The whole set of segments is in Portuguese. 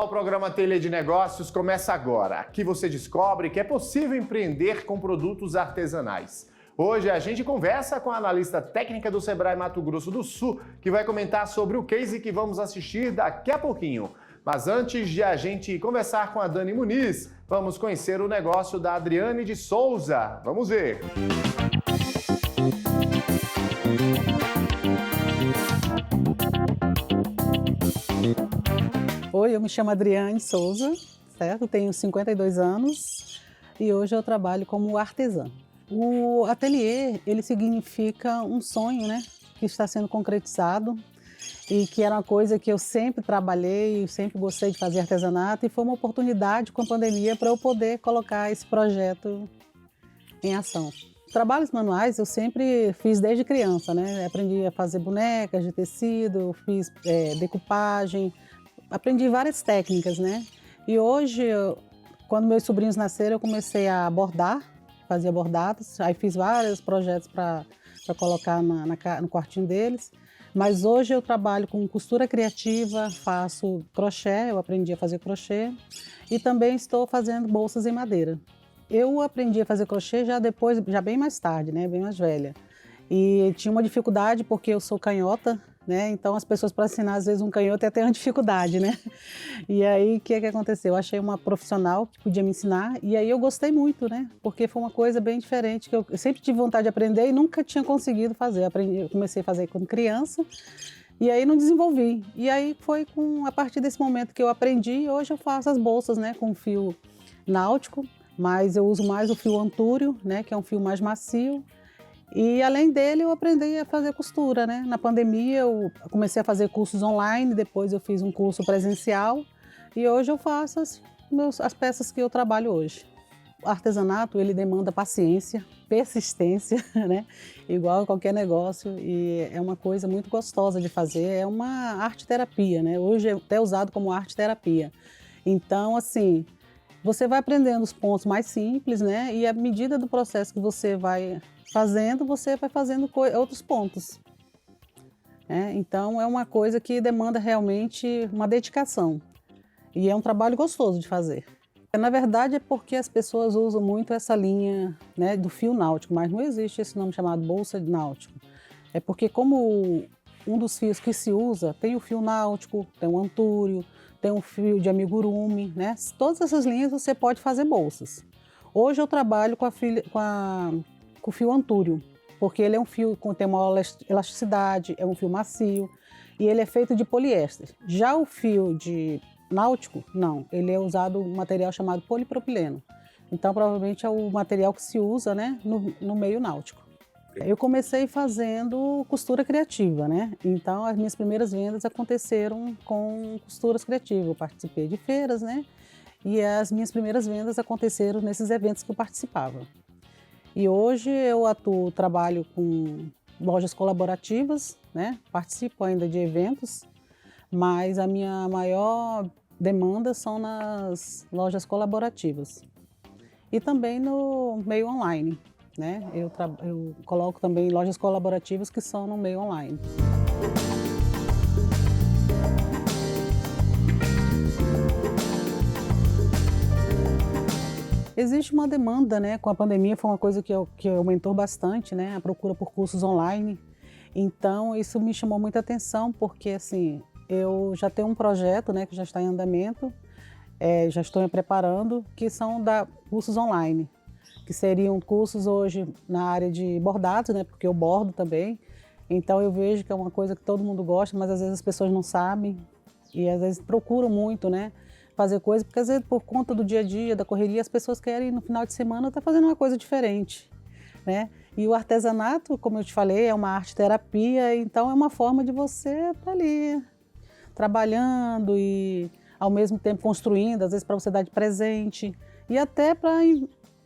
Olá, o programa Telha de Negócios começa agora. Aqui você descobre que é possível empreender com produtos artesanais. Hoje a gente conversa com a analista técnica do Sebrae Mato Grosso do Sul, que vai comentar sobre o case que vamos assistir daqui a pouquinho. Mas antes de a gente conversar com a Dani Muniz, vamos conhecer o negócio da Adriane de Souza. Vamos ver! Oi, eu me chamo Adriane Souza, certo? Tenho 52 anos e hoje eu trabalho como artesã. O ateliê, ele significa um sonho, né? Que está sendo concretizado e que era uma coisa que eu sempre trabalhei, sempre gostei de fazer artesanato e foi uma oportunidade com a pandemia para eu poder colocar esse projeto em ação. Trabalhos manuais eu sempre fiz desde criança, né? Aprendi a fazer bonecas de tecido, fiz decupagem, aprendi várias técnicas, né? E hoje, quando meus sobrinhos nasceram, eu comecei a bordar, fazia bordados, aí fiz vários projetos para colocar no quartinho deles. Mas hoje eu trabalho com costura criativa, faço crochê, eu aprendi a fazer crochê e também estou fazendo bolsas em madeira. Eu aprendi a fazer crochê já bem mais tarde, né? Bem mais velha. E tinha uma dificuldade porque eu sou canhota, né? Então as pessoas para ensinar às vezes um canhoto é ter uma dificuldade, né? E aí o que aconteceu? Eu achei uma profissional que podia me ensinar e aí eu gostei muito, né? Porque foi uma coisa bem diferente que eu sempre tive vontade de aprender e nunca tinha conseguido fazer. Eu comecei a fazer quando criança e aí não desenvolvi. E aí foi a partir desse momento que eu aprendi e hoje eu faço as bolsas, né? Com fio náutico, mas eu uso mais o fio antúrio, né? Que é um fio mais macio. E além dele eu aprendi a fazer costura, né? Na pandemia eu comecei a fazer cursos online, depois eu fiz um curso presencial e hoje eu faço as peças que eu trabalho hoje. O artesanato ele demanda paciência, persistência, né? Igual a qualquer negócio e é uma coisa muito gostosa de fazer, é uma arte-terapia, né? Hoje é até usado como arte-terapia. Então, assim, você vai aprendendo os pontos mais simples, né? E à medida do processo que você vai fazendo, você vai fazendo outros pontos. Então, é uma coisa que demanda realmente uma dedicação. E é um trabalho gostoso de fazer. Na verdade, é porque as pessoas usam muito essa linha, né, do fio náutico, mas não existe esse nome chamado bolsa de náutico. É porque como um dos fios que se usa tem o fio náutico, tem o antúrio, tem o fio de amigurumi, né? Todas essas linhas você pode fazer bolsas. Hoje eu trabalho com o fio antúrio, porque ele é um fio que tem uma elasticidade, é um fio macio e ele é feito de poliéster. Já o fio de náutico, não, ele é usado um material chamado polipropileno. Então provavelmente é o material que se usa, né, no meio náutico. Eu comecei fazendo costura criativa, né? Então as minhas primeiras vendas aconteceram com costuras criativas. Eu participei de feiras, né? E as minhas primeiras vendas aconteceram nesses eventos que eu participava. E hoje eu trabalho com lojas colaborativas, né? Participo ainda de eventos, mas a minha maior demanda são nas lojas colaborativas e também no meio online, né? Eu coloco também lojas colaborativas que são no meio online. Existe uma demanda, né? Com a pandemia foi uma coisa que aumentou bastante, né? A procura por cursos online. Então isso me chamou muita atenção porque assim eu já tenho um projeto, né? Que já está em andamento, já estou me preparando, que são cursos online, que seriam cursos hoje na área de bordados, né? Porque eu bordo também. Então eu vejo que é uma coisa que todo mundo gosta, mas às vezes as pessoas não sabem e às vezes procuram muito, né? Fazer coisas, porque às vezes por conta do dia a dia, da correria, as pessoas querem no final de semana estar fazendo uma coisa diferente, né? E o artesanato, como eu te falei, é uma arte-terapia, então é uma forma de você estar ali trabalhando e ao mesmo tempo construindo, às vezes para você dar de presente e até para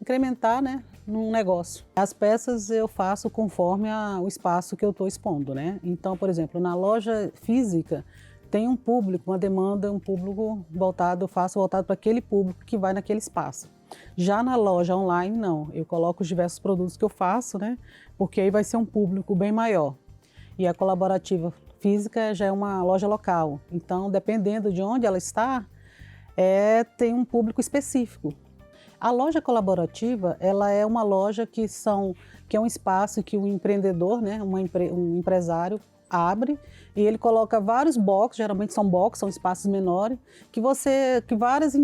incrementar, né, num negócio. As peças eu faço conforme o espaço que eu estou expondo, né? Então, por exemplo, na loja física, tem um público, uma demanda, um público voltado, eu faço voltado para aquele público que vai naquele espaço. Já na loja online, não. Eu coloco os diversos produtos que eu faço, né? Porque aí vai ser um público bem maior. E a colaborativa física já é uma loja local. Então, dependendo de onde ela está, tem um público específico. A loja colaborativa, ela é uma loja que é um espaço que o empreendedor, né, um empresário, abre e ele coloca vários boxes, geralmente são boxes, são espaços menores, que vários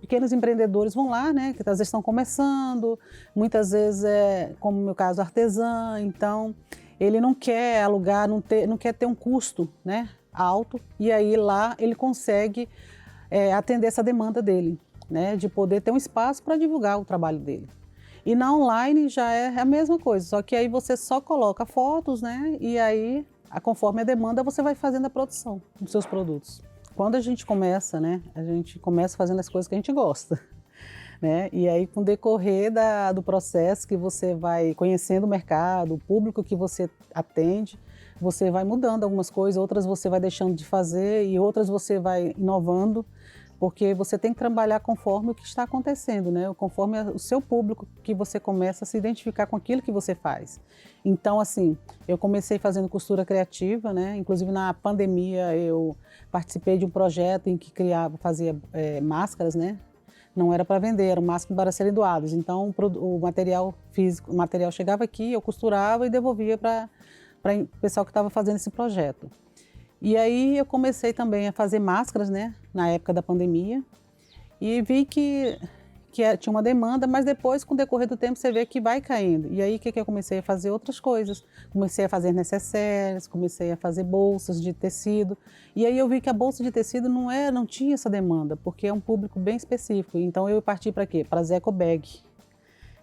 pequenos empreendedores vão lá, né, que às vezes estão começando, muitas vezes como no meu caso, artesã, então ele não quer alugar, não quer ter um custo, né, alto, e aí lá ele consegue atender essa demanda dele, né, de poder ter um espaço para divulgar o trabalho dele. E na online já é a mesma coisa, só que aí você só coloca fotos, né, e aí conforme a demanda, você vai fazendo a produção dos seus produtos. Quando a gente começa, né, a gente começa fazendo as coisas que a gente gosta, né? E aí, com o decorrer do processo que você vai conhecendo o mercado, o público que você atende, você vai mudando algumas coisas, outras você vai deixando de fazer e outras você vai inovando, porque você tem que trabalhar conforme o que está acontecendo, né? Conforme o seu público, que você começa a se identificar com aquilo que você faz. Então, assim, eu comecei fazendo costura criativa, né? Inclusive na pandemia eu participei de um projeto em que fazia máscaras, né? Não era para vender, eram máscaras para serem doadas. Então, o material físico, o material chegava aqui, eu costurava e devolvia para o pessoal que estava fazendo esse projeto. E aí eu comecei também a fazer máscaras, né, na época da pandemia, e vi que tinha uma demanda, mas depois, com o decorrer do tempo, você vê que vai caindo. E aí, o que eu comecei a fazer? Outras coisas. Comecei a fazer necessaires, comecei a fazer bolsas de tecido. E aí eu vi que a bolsa de tecido não tinha essa demanda, porque é um público bem específico. Então eu parti para quê? Para as eco bag,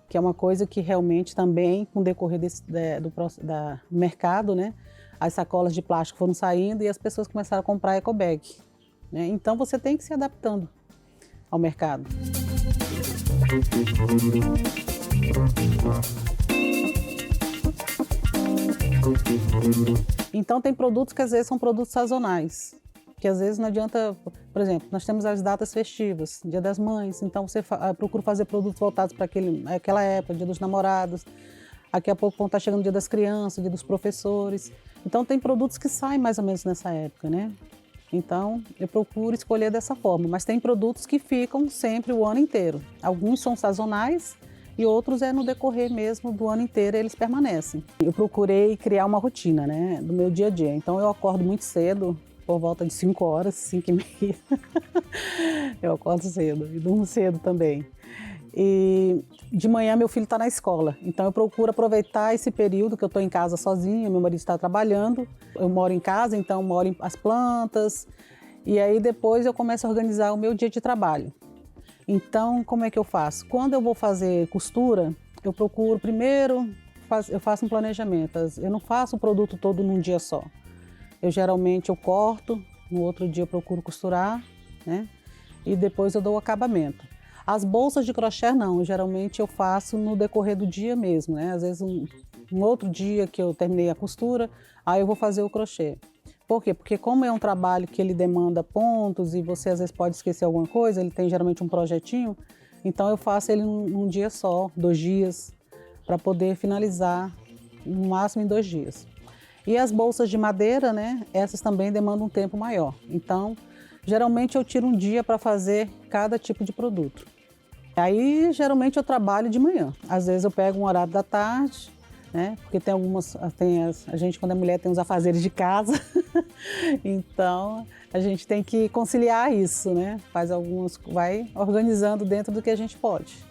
que é uma coisa que realmente também, com o decorrer do mercado, né, as sacolas de plástico foram saindo e as pessoas começaram a comprar eco bag, né? Então você tem que ir se adaptando ao mercado. Então tem produtos que às vezes são produtos sazonais, que às vezes não adianta, por exemplo, nós temos as datas festivas, Dia das Mães, então você procura fazer produtos voltados para aquela época, Dia dos Namorados, daqui a pouco vão estar chegando o Dia das Crianças, Dia dos Professores, então tem produtos que saem mais ou menos nessa época, né? Então, eu procuro escolher dessa forma, mas tem produtos que ficam sempre o ano inteiro. Alguns são sazonais e outros no decorrer mesmo do ano inteiro eles permanecem. Eu procurei criar uma rotina, né, do meu dia a dia. Então, eu acordo muito cedo, por volta de 5 horas, 5h30. Eu acordo cedo e durmo cedo também. E de manhã meu filho está na escola, então eu procuro aproveitar esse período que eu estou em casa sozinha, meu marido está trabalhando, eu moro em casa, então moro as plantas, e aí depois eu começo a organizar o meu dia de trabalho. Então, como é que eu faço? Quando eu vou fazer costura, eu procuro primeiro, eu faço um planejamento, eu não faço o produto todo num dia só. Geralmente eu corto, no outro dia eu procuro costurar, né? E depois eu dou o acabamento. As bolsas de crochê não, geralmente eu faço no decorrer do dia mesmo, né? Às vezes um outro dia que eu terminei a costura, aí eu vou fazer o crochê. Por quê? Porque como é um trabalho que ele demanda pontos e você às vezes pode esquecer alguma coisa, ele tem geralmente um projetinho, então eu faço ele num dia só, 2 dias, para poder finalizar no máximo em 2 dias. E as bolsas de madeira, né? Essas também demandam um tempo maior. Então, geralmente eu tiro um dia para fazer cada tipo de produto. Aí, geralmente, eu trabalho de manhã. Às vezes eu pego um horário da tarde, né? Porque a gente, quando é mulher, tem os afazeres de casa. Então, a gente tem que conciliar isso, né? Vai organizando dentro do que a gente pode.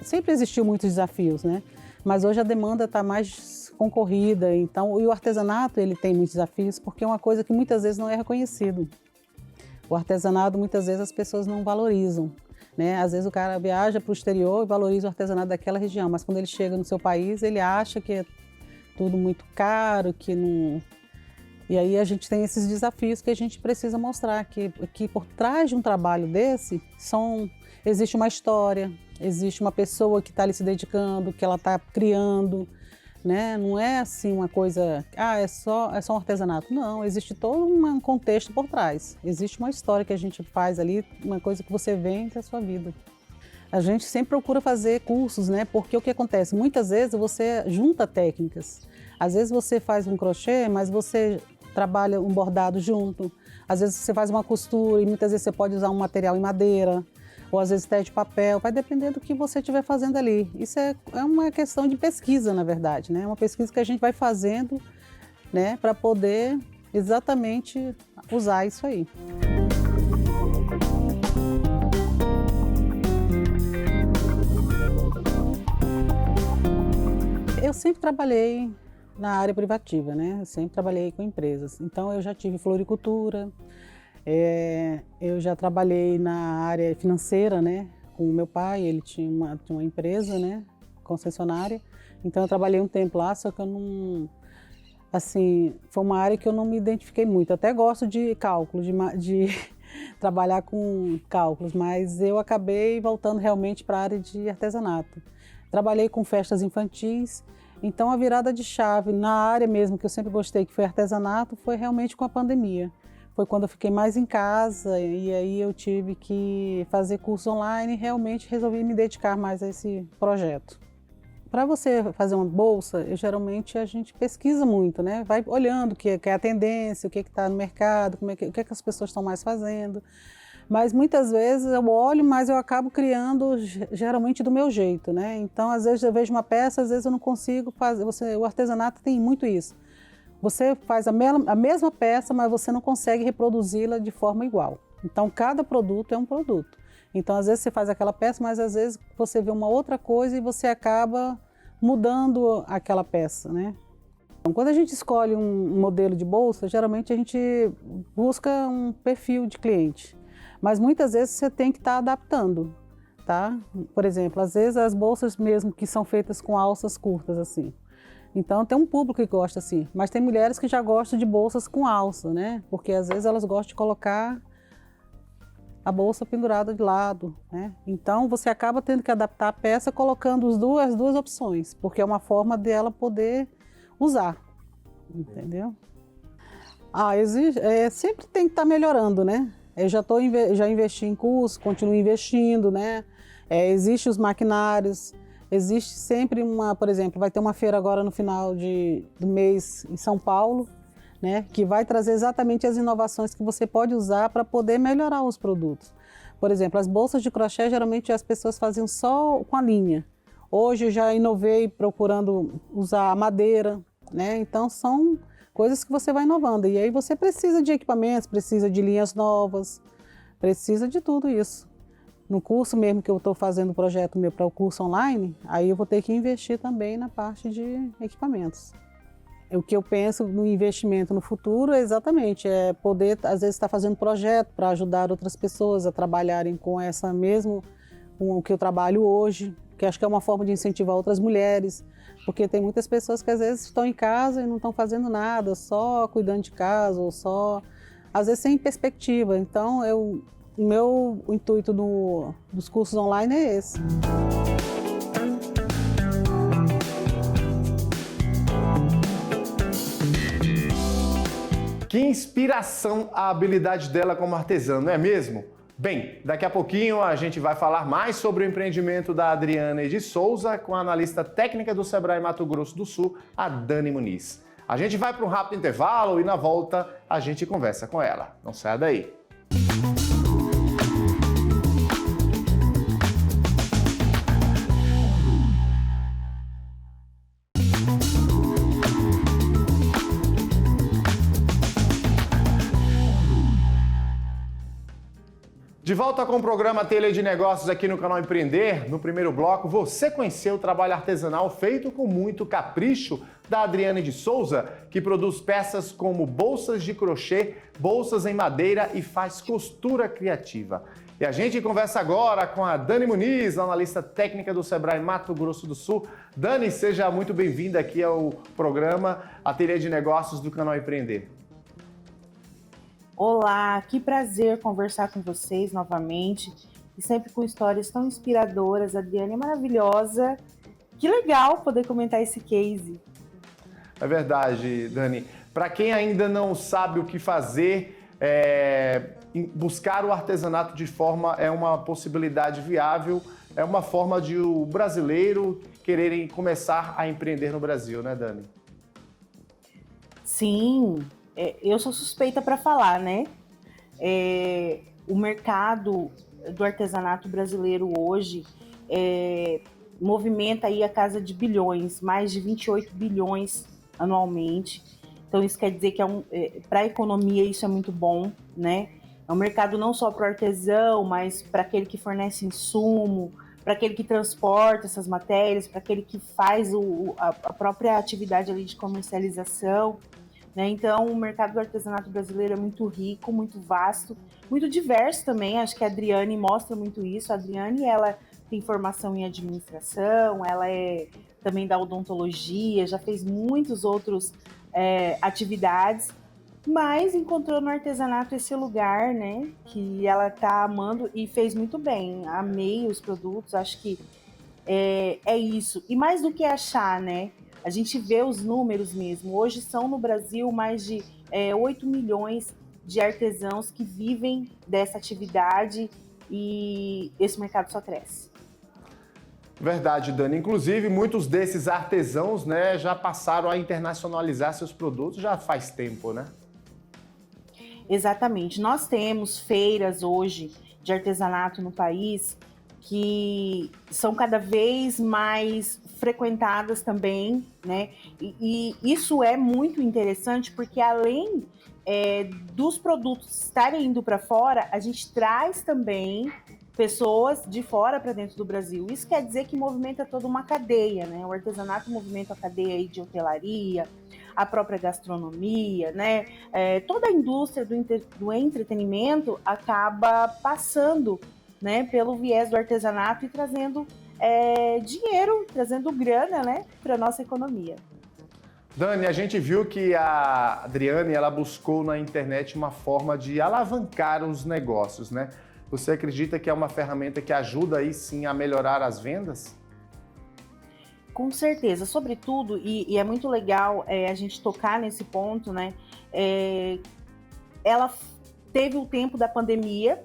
Sempre existiu muitos desafios, né? Mas hoje a demanda está mais concorrida, então, e o artesanato, ele tem muitos desafios, porque é uma coisa que muitas vezes não é reconhecido. O artesanato, muitas vezes, as pessoas não valorizam. Né? Às vezes o cara viaja para o exterior e valoriza o artesanato daquela região, mas quando ele chega no seu país, ele acha que é tudo muito caro, que não... E aí a gente tem esses desafios que a gente precisa mostrar, que por trás de um trabalho desse, existe uma história, existe uma pessoa que está ali se dedicando, que ela está criando, né? Não é assim uma coisa, é só um artesanato. Não, existe todo um contexto por trás. Existe uma história que a gente faz ali, uma coisa que você vende a sua vida. A gente sempre procura fazer cursos, né? Porque o que acontece? Muitas vezes você junta técnicas. Às vezes você faz um crochê, mas você trabalha um bordado junto. Às vezes você faz uma costura e muitas vezes você pode usar um material em madeira, ou às vezes teia de papel, vai depender do que você estiver fazendo ali. Isso é uma questão de pesquisa, na verdade, né? É uma pesquisa que a gente vai fazendo, né, para poder exatamente usar isso aí. Eu sempre trabalhei na área privativa, né? Eu sempre trabalhei com empresas. Então, eu já tive floricultura, eu já trabalhei na área financeira, né? Com o meu pai, ele tinha uma empresa, né? Concessionária. Então, eu trabalhei um tempo lá, só que eu não... Assim, foi uma área que eu não me identifiquei muito. Eu até gosto de cálculo, de trabalhar com cálculos, mas eu acabei voltando realmente para a área de artesanato. Trabalhei com festas infantis, então a virada de chave na área mesmo que eu sempre gostei, que foi artesanato, foi realmente com a pandemia. Foi quando eu fiquei mais em casa e aí eu tive que fazer curso online e realmente resolvi me dedicar mais a esse projeto. Para você fazer uma bolsa, geralmente a gente pesquisa muito, né? Vai olhando o que é a tendência, o que está no mercado, o que é que as pessoas estão mais fazendo. Mas muitas vezes eu olho, mas eu acabo criando geralmente do meu jeito, né? Então, às vezes eu vejo uma peça, às vezes eu não consigo fazer. O artesanato tem muito isso. Você faz a mesma peça, mas você não consegue reproduzi-la de forma igual. Então, cada produto é um produto. Então, às vezes você faz aquela peça, mas às vezes você vê uma outra coisa e você acaba mudando aquela peça, né? Então, quando a gente escolhe um modelo de bolsa, geralmente a gente busca um perfil de cliente. Mas muitas vezes você tem que estar adaptando, tá? Por exemplo, às vezes as bolsas mesmo que são feitas com alças curtas, assim. Então tem um público que gosta assim, mas tem mulheres que já gostam de bolsas com alça, né? Porque às vezes elas gostam de colocar a bolsa pendurada de lado, né? Então você acaba tendo que adaptar a peça colocando as duas opções, porque é uma forma dela poder usar, entendeu? Sempre tem que estar melhorando, né? Eu já investi em curso, continuo investindo, né? Existem os maquinários, existe sempre por exemplo, vai ter uma feira agora no final do mês em São Paulo, né? Que vai trazer exatamente as inovações que você pode usar para poder melhorar os produtos. Por exemplo, as bolsas de crochê, geralmente as pessoas faziam só com a linha. Hoje eu já inovei procurando usar a madeira, né? Então são coisas que você vai inovando. E aí você precisa de equipamentos, precisa de linhas novas, precisa de tudo isso. No curso mesmo que eu estou fazendo o projeto meu para o curso online, aí eu vou ter que investir também na parte de equipamentos. O que eu penso no investimento no futuro é exatamente poder, às vezes, estar fazendo projeto para ajudar outras pessoas a trabalharem com com o que eu trabalho hoje, que acho que é uma forma de incentivar outras mulheres, porque tem muitas pessoas que às vezes estão em casa e não estão fazendo nada, só cuidando de casa, ou só, às vezes, sem perspectiva. Então, o meu intuito dos cursos online é esse. Que inspiração a habilidade dela como artesã, não é mesmo? Bem, daqui a pouquinho a gente vai falar mais sobre o empreendimento da Adriane de Souza com a analista técnica do Sebrae Mato Grosso do Sul, a Dani Muniz. A gente vai para um rápido intervalo e na volta a gente conversa com ela. Não saia daí. De volta com o programa Telha de Negócios aqui no canal Empreender. No primeiro bloco, você conheceu o trabalho artesanal feito com muito capricho da Adriane de Souza, que produz peças como bolsas de crochê, bolsas em madeira e faz costura criativa. E a gente conversa agora com a Dani Muniz, analista técnica do Sebrae Mato Grosso do Sul. Dani, seja muito bem-vinda aqui ao programa Telha de Negócios do canal Empreender. Olá, que prazer conversar com vocês novamente e sempre com histórias tão inspiradoras. A Adriane é maravilhosa. Que legal poder comentar esse case. É verdade, Dani. Para quem ainda não sabe o que fazer, buscar o artesanato de forma é uma possibilidade viável, é uma forma de o brasileiro quererem começar a empreender no Brasil, né, Dani? Sim. Eu sou suspeita para falar, né? O mercado do artesanato brasileiro hoje movimenta aí a casa de bilhões, mais de 28 bilhões anualmente. Então isso quer dizer que para a economia isso é muito bom, né? É um mercado não só para o artesão, mas para aquele que fornece insumo, para aquele que transporta essas matérias, para aquele que faz a própria atividade ali de comercialização, né? Então o mercado do artesanato brasileiro é muito rico, muito vasto, muito diverso também. Acho que a Adriane mostra muito isso. A Adriane, ela tem formação em administração, ela é também da odontologia, já fez muitos outros atividades, mas encontrou no artesanato esse lugar, né, que ela tá amando e fez muito bem. Amei os produtos, acho que é isso. E mais do que achar, né, a gente vê os números mesmo. Hoje são no Brasil mais de 8 milhões de artesãos que vivem dessa atividade e esse mercado só cresce. Verdade, Dani. Inclusive, muitos desses artesãos, né, já passaram a internacionalizar seus produtos já faz tempo, né? Exatamente. Nós temos feiras hoje de artesanato no país que são cada vez mais frequentadas também, né? E isso é muito interessante porque além dos produtos estarem indo para fora, a gente traz também pessoas de fora para dentro do Brasil. Isso quer dizer que movimenta toda uma cadeia, né? O artesanato movimenta a cadeia aí de hotelaria, a própria gastronomia, né? Toda a indústria do entretenimento acaba passando, né, pelo viés do artesanato e trazendo dinheiro, trazendo grana, né, para a nossa economia. Dani, a gente viu que a Adriane, ela buscou na internet uma forma de alavancar os negócios, né? Você acredita que é uma ferramenta que ajuda aí sim a melhorar as vendas? Com certeza, sobretudo, e é muito legal a gente tocar nesse ponto, né? Ela teve o tempo da pandemia,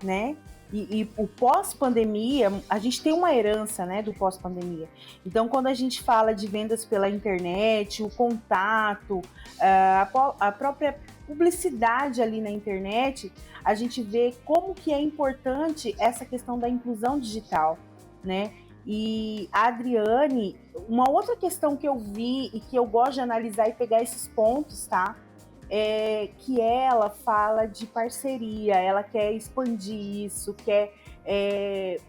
né? E o pós-pandemia, a gente tem uma herança, né, do pós-pandemia. Então, quando a gente fala de vendas pela internet, o contato, a própria publicidade ali na internet, a gente vê como que é importante essa questão da inclusão digital, né? E a Adriane, uma outra questão que eu vi e que eu gosto de analisar e pegar esses pontos, tá? Que ela fala de parceria, ela quer expandir isso, quer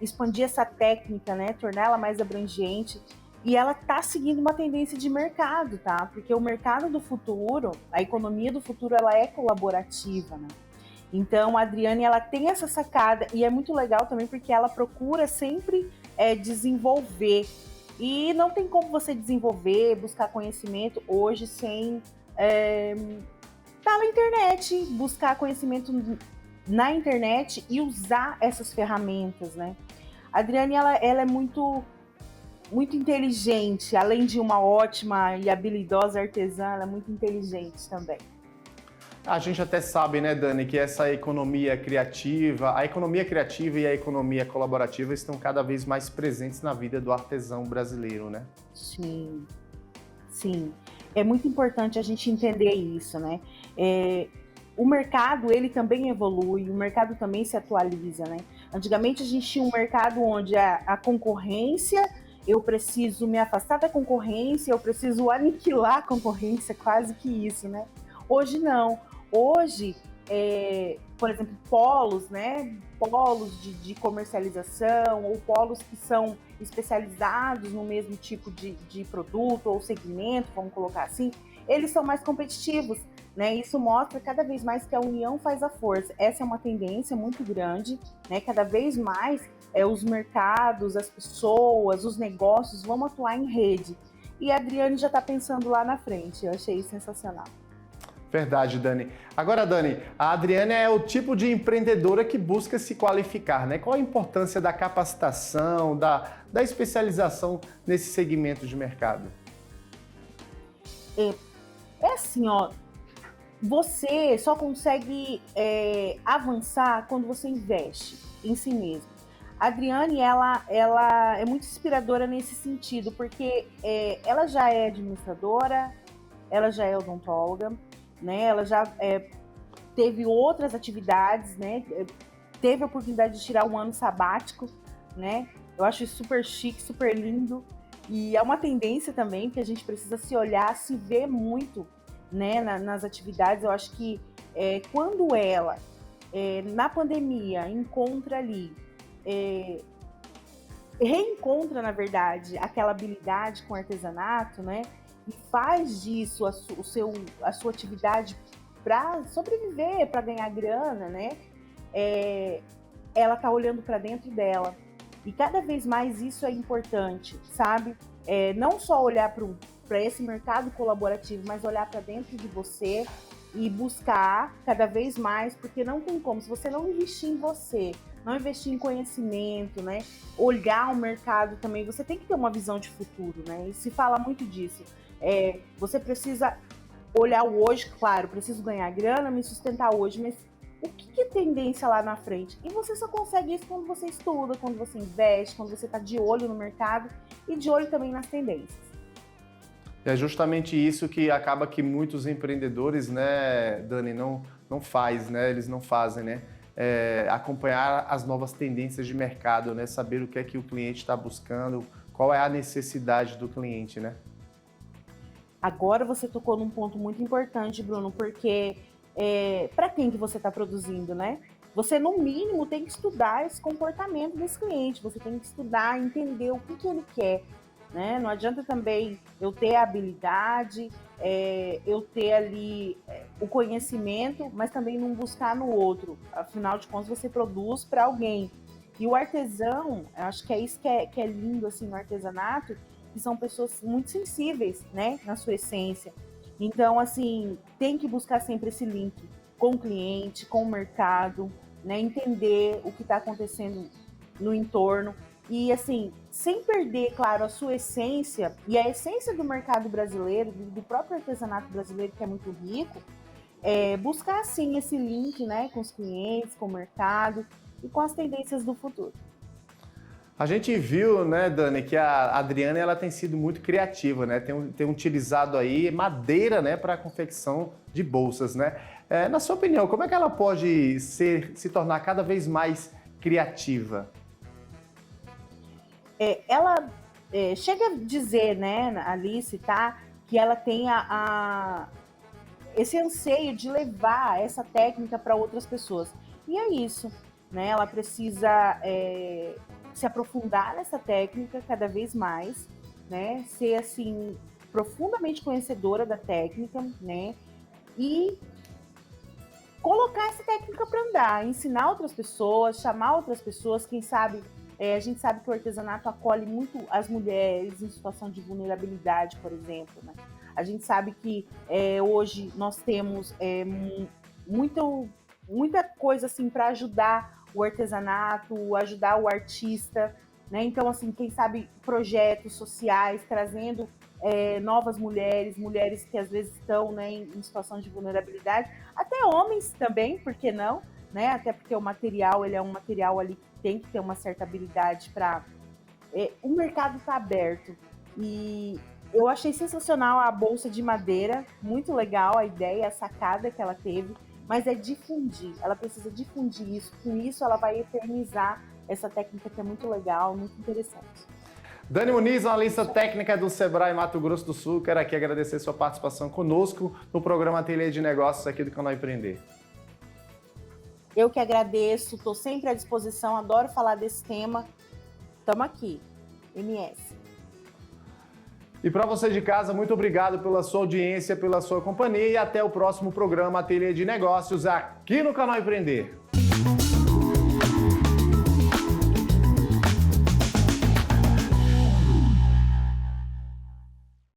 expandir essa técnica, né? Torná-la mais abrangente. E ela tá seguindo uma tendência de mercado, tá? Porque o mercado do futuro, a economia do futuro, ela é colaborativa, né? Então, a Adriane, ela tem essa sacada e é muito legal também porque ela procura sempre desenvolver. E não tem como você desenvolver, buscar conhecimento hoje sem estar na internet, buscar conhecimento na internet e usar essas ferramentas, né? A Adriane, ela é muito inteligente, além de uma ótima e habilidosa artesã, ela é muito inteligente também. A gente até sabe, né, Dani, que essa economia criativa, a economia criativa e a economia colaborativa estão cada vez mais presentes na vida do artesão brasileiro, né? Sim, sim. É muito importante a gente entender isso, né? O mercado, ele também evolui, o mercado também se atualiza, né? Antigamente a gente tinha um mercado onde a concorrência, eu preciso me afastar da concorrência, eu preciso aniquilar a concorrência, quase que isso, né? Hoje não. Hoje, por exemplo, polos, né? Polos de comercialização ou polos que são especializados no mesmo tipo de produto ou segmento, vamos colocar assim, eles são mais competitivos, né? Isso mostra cada vez mais que a união faz a força. Essa é uma tendência muito grande, né? Cada vez mais os mercados, as pessoas, os negócios vão atuar em rede. E a Adriane já está pensando lá na frente. Eu achei sensacional. Verdade, Dani. Agora, Dani, a Adriane é o tipo de empreendedora que busca se qualificar, né? Qual a importância da capacitação, da especialização nesse segmento de mercado? Assim, ó, você só consegue avançar quando você investe em si mesmo. A Adriane, ela é muito inspiradora nesse sentido, porque ela já é administradora, ela já é odontóloga, né? Ela já teve outras atividades, né? Teve a oportunidade de tirar um ano sabático, né? Eu acho isso super chique, super lindo. E é uma tendência também que a gente precisa se olhar, se ver muito, né, nas atividades. Eu acho que quando ela, na pandemia, encontra ali, reencontra, na verdade, aquela habilidade com artesanato, né, e faz disso a sua atividade para sobreviver, para ganhar grana, né, ela tá olhando para dentro dela. E cada vez mais isso é importante, sabe? Não só olhar para esse mercado colaborativo, mas olhar para dentro de você e buscar cada vez mais, porque não tem como, se você não investir em você, não investir em conhecimento, né? Olhar o mercado também, você tem que ter uma visão de futuro, né? E se fala muito disso. Você precisa olhar o hoje, claro, preciso ganhar grana, me sustentar hoje, mas o que é tendência lá na frente? E você só consegue isso quando você estuda, quando você investe, quando você está de olho no mercado e de olho também nas tendências. É justamente isso que acaba que muitos empreendedores, né, Dani, não faz, né? Eles não fazem, né? Acompanhar as novas tendências de mercado, né? Saber o que é que o cliente está buscando, qual é a necessidade do cliente, né? Agora você tocou num ponto muito importante, Bruno, porque para quem que você está produzindo, né? Você, no mínimo, tem que estudar esse comportamento desse cliente, você tem que estudar, entender o que ele quer, né? Não adianta também eu ter a habilidade, eu ter ali o conhecimento, mas também não buscar no outro. Afinal de contas, você produz para alguém. E o artesão, eu acho que é isso que é lindo assim, no artesanato, que são pessoas muito sensíveis, né, na sua essência. Então, assim, tem que buscar sempre esse link com o cliente, com o mercado, né? Entender o que está acontecendo no entorno e, assim, sem perder, claro, a sua essência e a essência do mercado brasileiro, do próprio artesanato brasileiro, que é muito rico, buscar, assim, esse link, né, com os clientes, com o mercado e com as tendências do futuro. A gente viu, né, Dani, que a Adriana ela tem sido muito criativa, né? Tem utilizado aí madeira, né, para a confecção de bolsas, né? Na sua opinião, como é que ela pode se tornar cada vez mais criativa? Ela chega a dizer, né, ali citar que ela tem esse anseio de levar essa técnica para outras pessoas. E é isso, né? Ela precisa se aprofundar nessa técnica cada vez mais, né? Ser assim profundamente conhecedora da técnica, né? E colocar essa técnica para andar, ensinar outras pessoas, chamar outras pessoas, quem sabe. A gente sabe que o artesanato acolhe muito as mulheres em situação de vulnerabilidade, por exemplo, né? A gente sabe que hoje nós temos muita coisa assim para ajudar o artesanato, ajudar o artista, né? Então, assim, quem sabe projetos sociais trazendo novas mulheres que às vezes estão, né, em situação de vulnerabilidade, até homens também, por que não? Né? Até porque o material, ele é um material ali que tem que ter uma certa habilidade para... o mercado está aberto e eu achei sensacional a bolsa de madeira, muito legal a ideia, a sacada que ela teve, mas é difundir, ela precisa difundir isso, com isso ela vai eternizar essa técnica que é muito legal, muito interessante. Dani Muniz, analista técnica do Sebrae Mato Grosso do Sul, quero aqui agradecer sua participação conosco no programa Ateliê de Negócios aqui do Canal Empreender. Eu que agradeço, estou sempre à disposição, adoro falar desse tema, estamos aqui, MS. E para você de casa, muito obrigado pela sua audiência, pela sua companhia e até o próximo programa Ateliê de Negócios aqui no Canal Empreender.